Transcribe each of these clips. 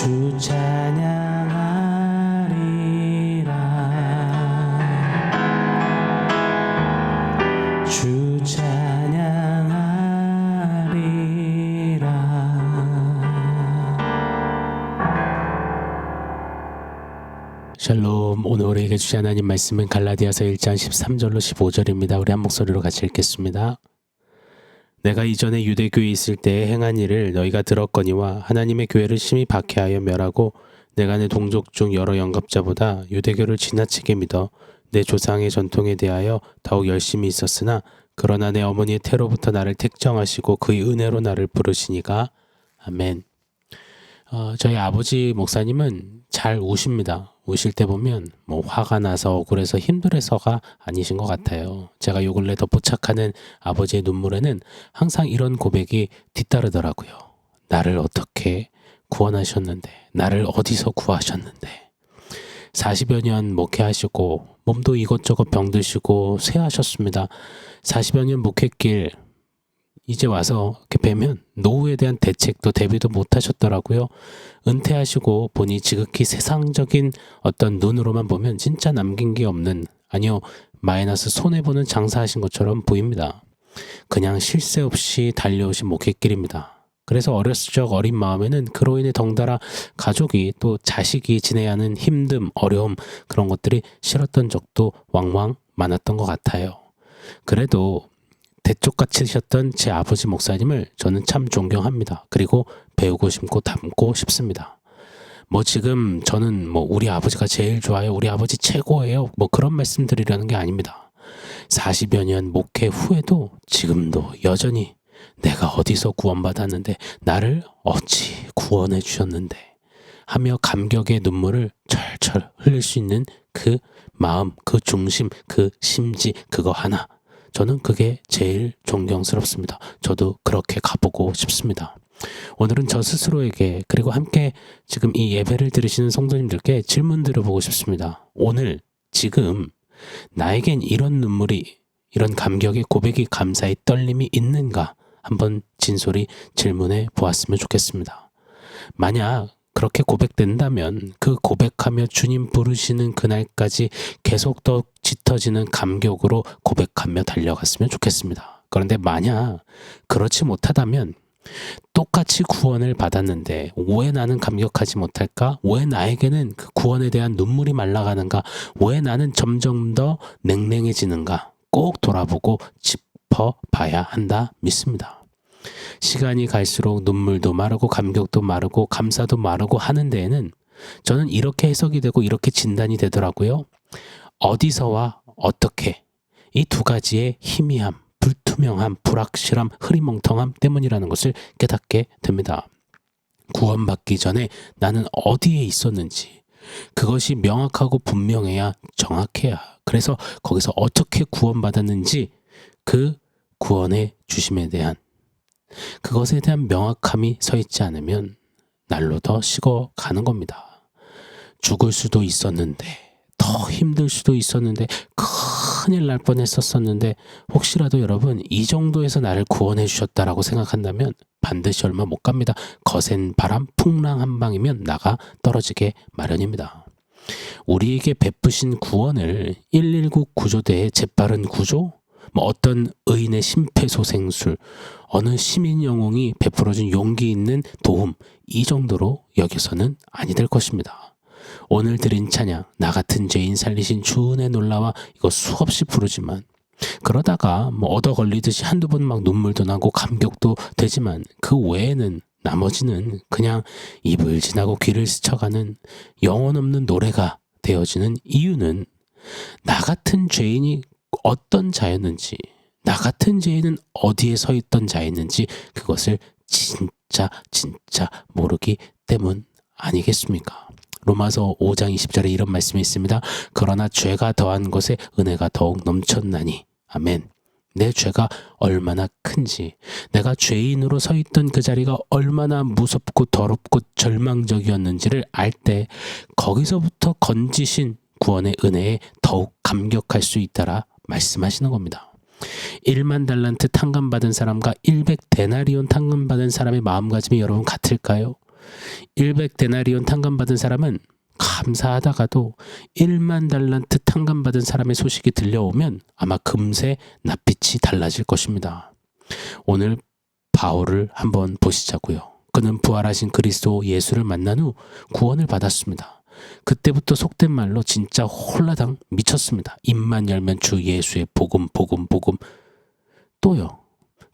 주 찬양하리라 주 찬양하리라. 샬롬. 오늘 우리에게 주신 하나님 말씀은 갈라디아서 1장 13절로 15절입니다. 우리 한 목소리로 같이 읽겠습니다. 내가 이전에 유대교에 있을 때에 행한 일을 너희가 들었거니와 하나님의 교회를 심히 박해하여 멸하고 내가 내 동족 중 여러 영갑자보다 유대교를 지나치게 믿어 내 조상의 전통에 대하여 더욱 열심히 있었으나 그러나 내 어머니의 태로부터 나를 택정하시고 그의 은혜로 나를 부르시니가. 아멘. 저희 아버지 목사님은 잘 우십니다. 우실 때 보면 뭐 화가 나서 억울해서 힘들어서가 아니신 것 같아요. 제가 요 근래 더 포착하는 아버지의 눈물에는 항상 이런 고백이 뒤따르더라고요. 나를 어떻게 구원하셨는데, 나를 어디서 구하셨는데. 40여 년 목회하시고 몸도 이것저것 병드시고 쇠하셨습니다. 40여 년 목회길 이제 와서 이렇게 뵈면 노후에 대한 대책도 대비도 못하셨더라고요. 은퇴하시고 보니 지극히 세상적인 어떤 눈으로만 보면 진짜 남긴 게 없는, 아니요, 마이너스 손해보는 장사하신 것처럼 보입니다. 그냥 쉴 새 없이 달려오신 목회길입니다. 그래서 어렸을 적 어린 마음에는 그로 인해 덩달아 가족이 또 자식이 지내야 하는 힘듦, 어려움, 그런 것들이 싫었던 적도 왕왕 많았던 것 같아요. 그래도 대쪽같으셨던 제 아버지 목사님을 저는 참 존경합니다. 그리고 배우고 싶고 닮고 싶습니다. 뭐 지금 저는 뭐 우리 아버지가 제일 좋아요, 우리 아버지 최고예요, 뭐 그런 말씀 드리려는 게 아닙니다. 40여 년 목회 후에도 지금도 여전히 내가 어디서 구원받았는데, 나를 어찌 구원해 주셨는데 하며 감격의 눈물을 철철 흘릴 수 있는 그 마음, 그 중심, 그 심지, 그거 하나, 저는 그게 제일 존경스럽습니다. 저도 그렇게 가보고 싶습니다. 오늘은 저 스스로에게, 그리고 함께 지금 이 예배를 들으시는 성도님들께 질문 드려보고 싶습니다. 오늘 지금 나에겐 이런 눈물이, 이런 감격의 고백이, 감사의 떨림이 있는가? 한번 진솔히 질문해 보았으면 좋겠습니다. 만약 그렇게 고백된다면 그 고백하며 주님 부르시는 그날까지 계속 더 짙어지는 감격으로 고백하며 달려갔으면 좋겠습니다. 그런데 만약 그렇지 못하다면, 똑같이 구원을 받았는데 왜 나는 감격하지 못할까? 왜 나에게는 그 구원에 대한 눈물이 말라가는가? 왜 나는 점점 더 냉랭해지는가? 꼭 돌아보고 짚어봐야 한다 믿습니다. 시간이 갈수록 눈물도 마르고 감격도 마르고 감사도 마르고 하는 데에는 저는 이렇게 해석이 되고 이렇게 진단이 되더라고요. 어디서와 어떻게, 이 두 가지의 희미함, 불투명함, 불확실함, 흐리멍텅함 때문이라는 것을 깨닫게 됩니다. 구원받기 전에 나는 어디에 있었는지, 그것이 명확하고 분명해야 정확해야, 그래서 거기서 어떻게 구원받았는지, 그 구원의 주심에 대한, 그것에 대한 명확함이 서 있지 않으면 날로 더 식어가는 겁니다. 죽을 수도 있었는데, 더 힘들 수도 있었는데, 큰일 날 뻔했었는데, 혹시라도 여러분 이 정도에서 나를 구원해 주셨다라고 생각한다면 반드시 얼마 못 갑니다. 거센 바람, 풍랑 한 방이면 나가 떨어지게 마련입니다. 우리에게 베푸신 구원을 119 구조대의 재빠른 구조, 뭐 어떤 의인의 심폐소생술, 어느 시민 영웅이 베풀어준 용기 있는 도움, 이 정도로 여겨서는 아니 될 것입니다. 오늘 드린 찬양, 나 같은 죄인 살리신 주 은혜 놀라와, 이거 수없이 부르지만 그러다가 뭐 얻어 걸리듯이 한두 번 막 눈물도 나고 감격도 되지만 그 외에는 나머지는 그냥 입을 지나고 귀를 스쳐가는 영혼 없는 노래가 되어지는 이유는, 나 같은 죄인이 어떤 자였는지, 나 같은 죄인은 어디에 서 있던 자였는지 그것을 진짜 모르기 때문 아니겠습니까? 로마서 5장 20절에 이런 말씀이 있습니다. 그러나 죄가 더한 것에 은혜가 더욱 넘쳤나니. 아멘. 내 죄가 얼마나 큰지, 내가 죄인으로 서 있던 그 자리가 얼마나 무섭고 더럽고 절망적이었는지를 알 때 거기서부터 건지신 구원의 은혜에 더욱 감격할 수 있다라 말씀하시는 겁니다. 1만 달란트 탕감받은 사람과 100데나리온 탕감받은 사람의 마음가짐이 여러분 같을까요? 100데나리온 탕감받은 사람은 감사하다가도 1만 달란트 탕감받은 사람의 소식이 들려오면 아마 금세 낯빛이 달라질 것입니다. 오늘 바울을 한번 보시자고요. 그는 부활하신 그리스도 예수를 만난 후 구원을 받았습니다. 그때부터 속된 말로 진짜 홀라당 미쳤습니다. 입만 열면 주 예수의 복음. 또요.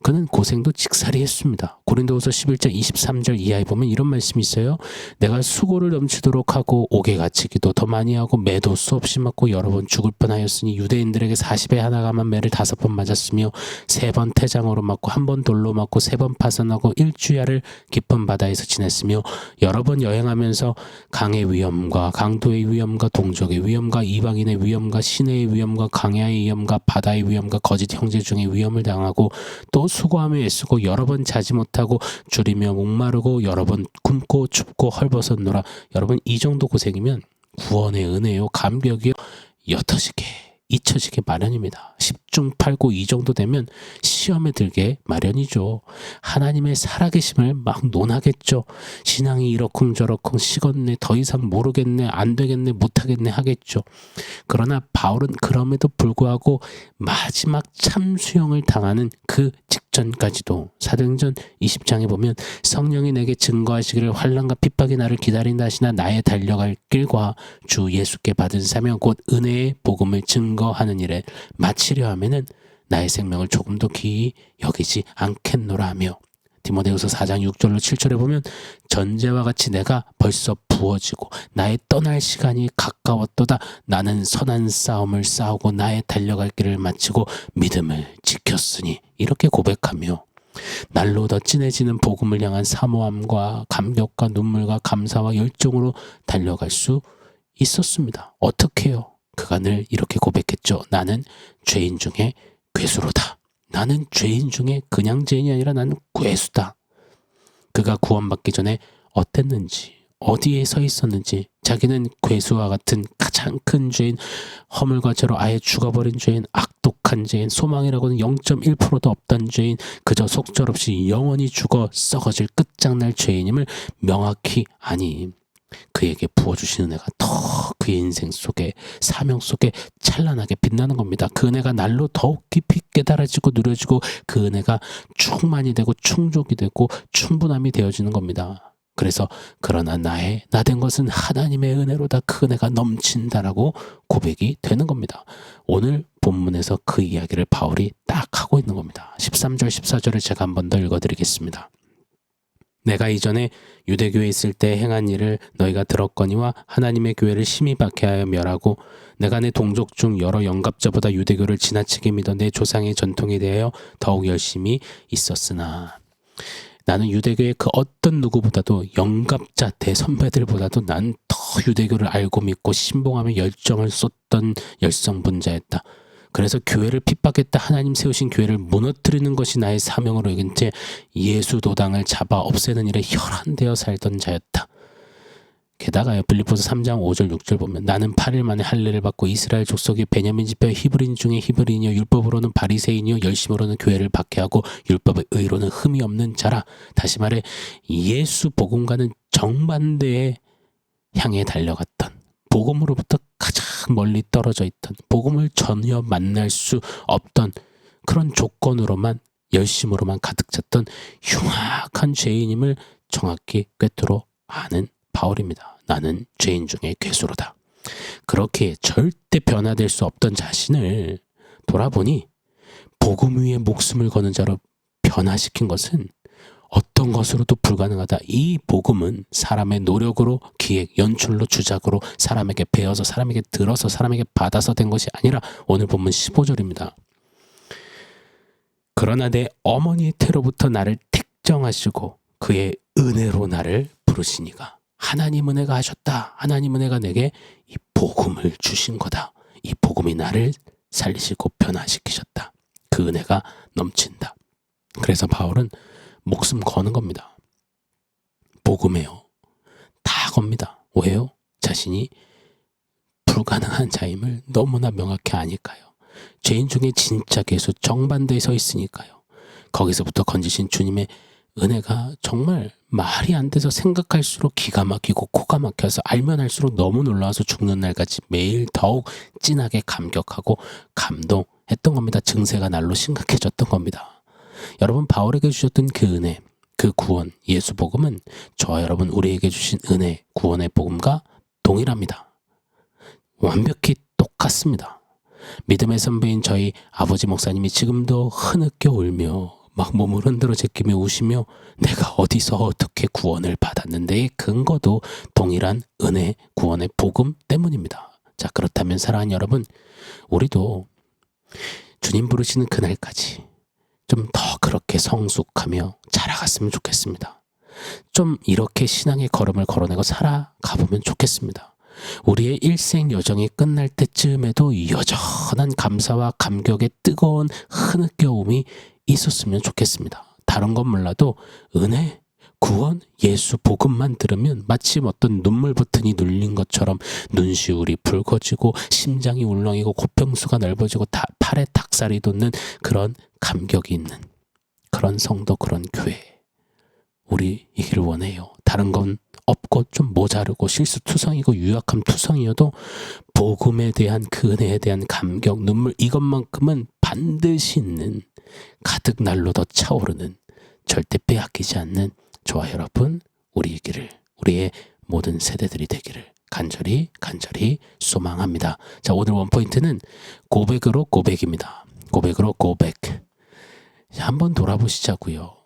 그는 고생도 직살이 했습니다. 고린도후서 11장 23절 이하에 보면 이런 말씀이 있어요. 내가 수고를 넘치도록 하고 옥에 갇히기도 더 많이 하고 매도 수없이 맞고 여러 번 죽을 뻔하였으니 유대인들에게 40에 하나가만 매를 5번 맞았으며 3번 태장으로 맞고 1번 돌로 맞고 3번 파선하고 1주야를 깊은 바다에서 지냈으며 여러 번 여행하면서 강의 위험과 강도의 위험과 동족의 위험과 이방인의 위험과 시내의 위험과 강야의 위험과 바다의 위험과 거짓 형제 중의 위험을 당하고 또 수고하며 애쓰고 여러 번 자지 못하고 줄이며 목마르고 여러 번 굶고 춥고 헐벗었노라. 여러분 이 정도 고생이면 구원의 은혜요 감격이요 옅어지게 잊혀지게 마련입니다. 10중 8구 이 정도 되면 시험에 들게 마련이죠. 하나님의 살아계심을 막 논하겠죠. 신앙이 이러쿵저러쿵 식었네, 더 이상 모르겠네, 안 되겠네, 못하겠네 하겠죠. 그러나 바울은 그럼에도 불구하고 마지막 참수형을 당하는 그 직전까지도 사도행전 20장에 보면 성령이 내게 증거하시기를 환난과 핍박이 나를 기다린다 하시나 나의 달려갈 길과 주 예수께 받은 사명 곧 은혜의 복음을 증거하는 일에 마치려 하면은 나의 생명을 조금도 귀히 여기지 않겠노라 하며 디모데후서 4장 6절로 7절에 보면 전제와 같이 내가 벌써 부어지고 나의 떠날 시간이 가까웠도다. 나는 선한 싸움을 싸우고 나의 달려갈 길을 마치고 믿음을 지켰으니 이렇게 고백하며 날로 더 진해지는 복음을 향한 사모함과 감격과 눈물과 감사와 열정으로 달려갈 수 있었습니다. 어떻게 해요? 그가 늘 이렇게 고백했죠. 나는 죄인 중에 괴수로다. 나는 죄인 중에 그냥 죄인이 아니라 나는 괴수다. 그가 구원받기 전에 어땠는지, 어디에 서 있었는지, 자기는 괴수와 같은 가장 큰 죄인, 허물과 죄로 아예 죽어버린 죄인, 악독한 죄인, 소망이라고는 0.1%도 없던 죄인, 그저 속절없이 영원히 죽어 썩어질 끝장날 죄인임을 명확히 아니 그에게 부어주신 은혜가 더 그의 인생 속에 사명 속에 찬란하게 빛나는 겁니다. 그 은혜가 날로 더욱 깊이 깨달아지고 누려지고 그 은혜가 충만이 되고 충족이 되고 충분함이 되어지는 겁니다. 그래서 그러나 나 된 것은 하나님의 은혜로다. 그 은혜가 넘친다라고 고백이 되는 겁니다. 오늘 본문에서 그 이야기를 바울이 딱 하고 있는 겁니다. 13절 14절을 제가 한 번 더 읽어드리겠습니다. 내가 이전에 유대교에 있을 때 행한 일을 너희가 들었거니와 하나님의 교회를 심히 박해하여 멸하고 내가 내 동족 중 여러 영갑자보다 유대교를 지나치게 믿어 내 조상의 전통에 대하여 더욱 열심히 있었으나 나는 유대교의 그 어떤 누구보다도 영갑자 대선배들보다도 난 더 유대교를 알고 믿고 신봉하며 열정을 쏟던 열성분자였다. 그래서 교회를 핍박했다. 하나님 세우신 교회를 무너뜨리는 것이 나의 사명으로 여긴 채 예수 도당을 잡아 없애는 일에 혈안되어 살던 자였다. 게다가요 빌립보서 3장 5절 6절 보면 나는 8일 만에 할례를 받고 이스라엘 족속의 베냐민 집회 히브리인 중에 히브리인이요 율법으로는 바리새인이요 열심으로는 교회를 박해하고 율법의 의로는 흠이 없는 자라. 다시 말해 예수 복음과는 정반대에 향해 달려갔던 복음으로부터 가장 멀리 떨어져 있던 복음을 전혀 만날 수 없던 그런 조건으로만 열심으로만 가득 찼던 흉악한 죄인임을 정확히 꿰뚫어 아는 바울입니다. 나는 죄인 중에 괴수로다. 그렇게 절대 변화될 수 없던 자신을 돌아보니 복음 위에 목숨을 거는 자로 변화시킨 것은 어떤 것으로도 불가능하다. 이 복음은 사람의 노력으로 기획, 연출로, 주작으로 사람에게 배어서 사람에게 들어서 사람에게 받아서 된 것이 아니라 오늘 본문 15절입니다. 그러나 내 어머니의 태로부터 나를 택정하시고 그의 은혜로 나를 부르시니가 하나님 은혜가 하셨다. 하나님 은혜가 내게 이 복음을 주신 거다. 이 복음이 나를 살리시고 변화시키셨다. 그 은혜가 넘친다. 그래서 바울은 목숨 거는 겁니다. 복음에요. 다 겁니다. 왜요? 자신이 불가능한 자임을 너무나 명확히 아니까요. 죄인 중에 진짜 괴수 정반대에 서 있으니까요. 거기서부터 건지신 주님의 은혜가 정말 말이 안 돼서 생각할수록 기가 막히고 코가 막혀서 알면 알수록 너무 놀라워서 죽는 날까지 매일 더욱 진하게 감격하고 감동했던 겁니다. 증세가 날로 심각해졌던 겁니다. 여러분, 바울에게 주셨던 그 은혜, 그 구원, 예수 복음은 저와 여러분 우리에게 주신 은혜, 구원의 복음과 동일합니다. 완벽히 똑같습니다. 믿음의 선배인 저희 아버지 목사님이 지금도 흐느껴 울며 막 몸을 흔들어 제끼며 우시며 내가 어디서 어떻게 구원을 받았는데의 근거도 동일한 은혜, 구원의 복음 때문입니다. 자, 그렇다면 사랑하는 여러분, 우리도 주님 부르시는 그날까지 좀 더 그렇게 성숙하며 자라갔으면 좋겠습니다. 좀 이렇게 신앙의 걸음을 걸어내고 살아가보면 좋겠습니다. 우리의 일생 여정이 끝날 때쯤에도 여전한 감사와 감격의 뜨거운 흐느껴움이 있었으면 좋겠습니다. 다른 건 몰라도 은혜, 구원, 예수 복음만 들으면 마치 어떤 눈물 버튼이 눌린 것처럼 눈시울이 붉어지고 심장이 울렁이고 고평수가 넓어지고 팔에 닭살이 돋는 그런 감격이 있는 그런 성도, 그런 교회 우리이길 원해요. 다른 건 없고 좀 모자르고 실수투성이고 유약함 투성이어도 복음에 대한 그 은혜에 대한 감격, 눈물 이것만큼은 반드시 있는 가득 날로 더 차오르는 절대 빼앗기지 않는 저와 여러분 우리이기를, 우리의 모든 세대들이 되기를 간절히 소망합니다. 자, 오늘 원포인트는 고백으로 고백입니다. 고백으로 고백. 한번 돌아보시자고요.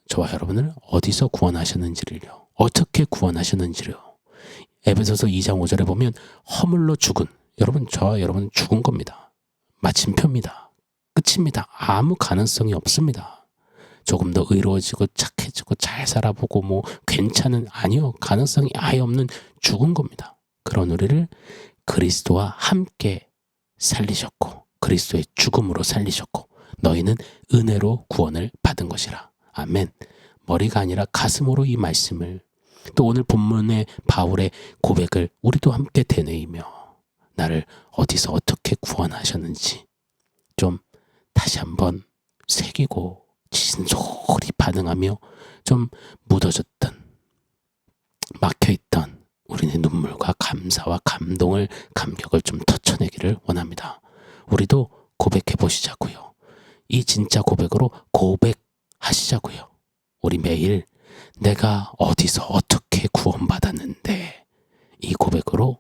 저와 여러분을 어디서 구원하셨는지를요. 어떻게 구원하셨는지를요. 에베소서 2장 5절에 보면 허물로 죽은, 여러분 저와 여러분은 죽은 겁니다. 마침표입니다. 끝입니다. 아무 가능성이 없습니다. 조금 더 의로워지고 착해지고 잘 살아보고 뭐 괜찮은, 아니요, 가능성이 아예 없는 죽은 겁니다. 그런 우리를 그리스도와 함께 살리셨고 그리스도의 죽음으로 살리셨고 너희는 은혜로 구원을 받은 것이라. 아멘. 머리가 아니라 가슴으로 이 말씀을, 또 오늘 본문의 바울의 고백을 우리도 함께 되뇌이며 나를 어디서 어떻게 구원하셨는지 좀 다시 한번 새기고 진솔히 반응하며 좀 묻어졌던, 막혀있던 우리의 눈물과 감사와 감동을, 감격을 좀 터쳐내기를 원합니다. 우리도 고백해 보시자고요. 이 진짜 고백으로 고백하시자고요. 우리 매일 내가 어디서 어떻게 구원받았는데, 이 고백으로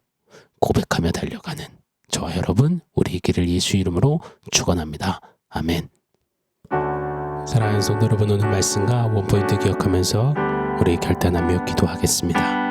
고백하며 달려가는 저와 여러분 우리에게를 예수 이름으로 축원합니다. 아멘. 사랑하는 성도 여러분, 오늘 말씀과 원포인트 기억하면서 우리 결단하며 기도하겠습니다.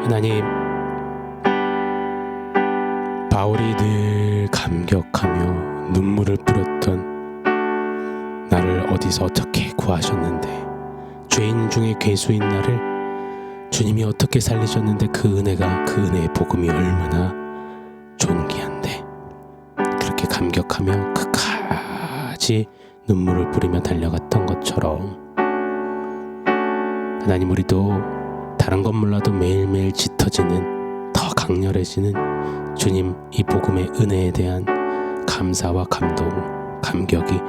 하나님, 바울이 늘 감격하며 눈물을 뿌렸던 나를 어디서 어떻게 구하셨는데, 죄인 중에 괴수인 나를 주님이 어떻게 살리셨는데 그 은혜가, 그 은혜의 복음이 얼마나 존귀한데, 그렇게 감격하며 끝까지 눈물을 뿌리며 달려갔던 것처럼 하나님, 우리도 다른 건 몰라도 매일매일 짙어지는, 더 강렬해지는 주님 이 복음의 은혜에 대한 감사와 감동, 감격이,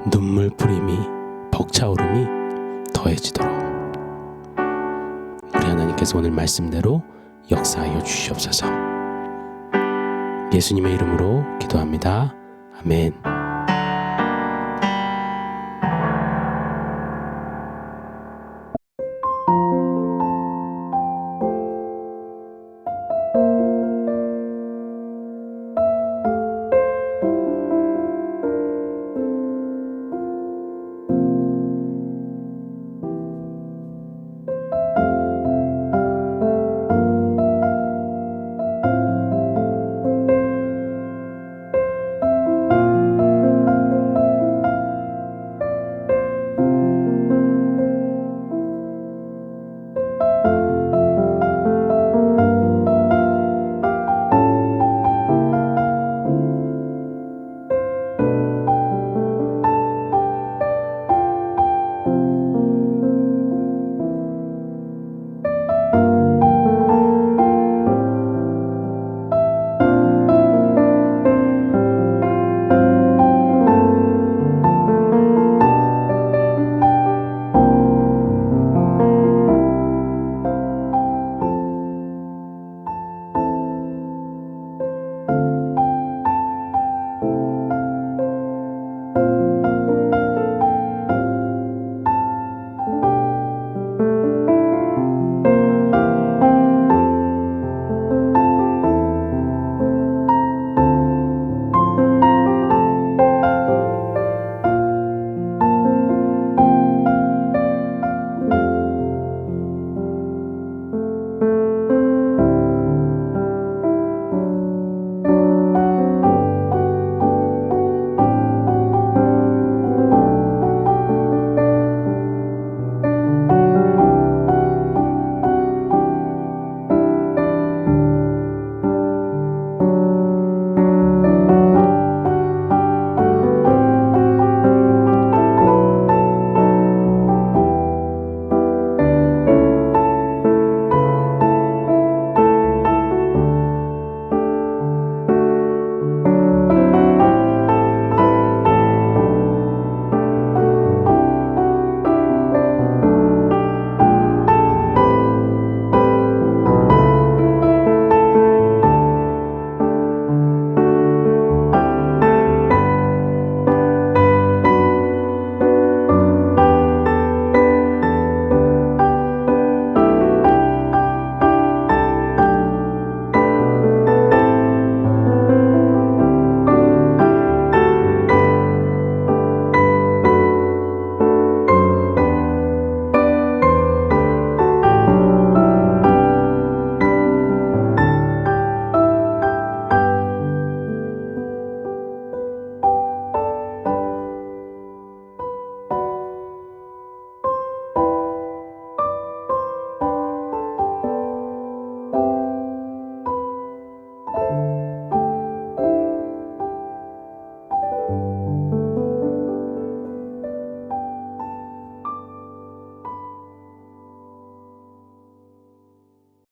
눈물 뿌림이, 벅차오름이 더해지도록 우리 하나님께서 오늘 말씀대로 역사하여 주시옵소서. 예수님의 이름으로 기도합니다. 아멘.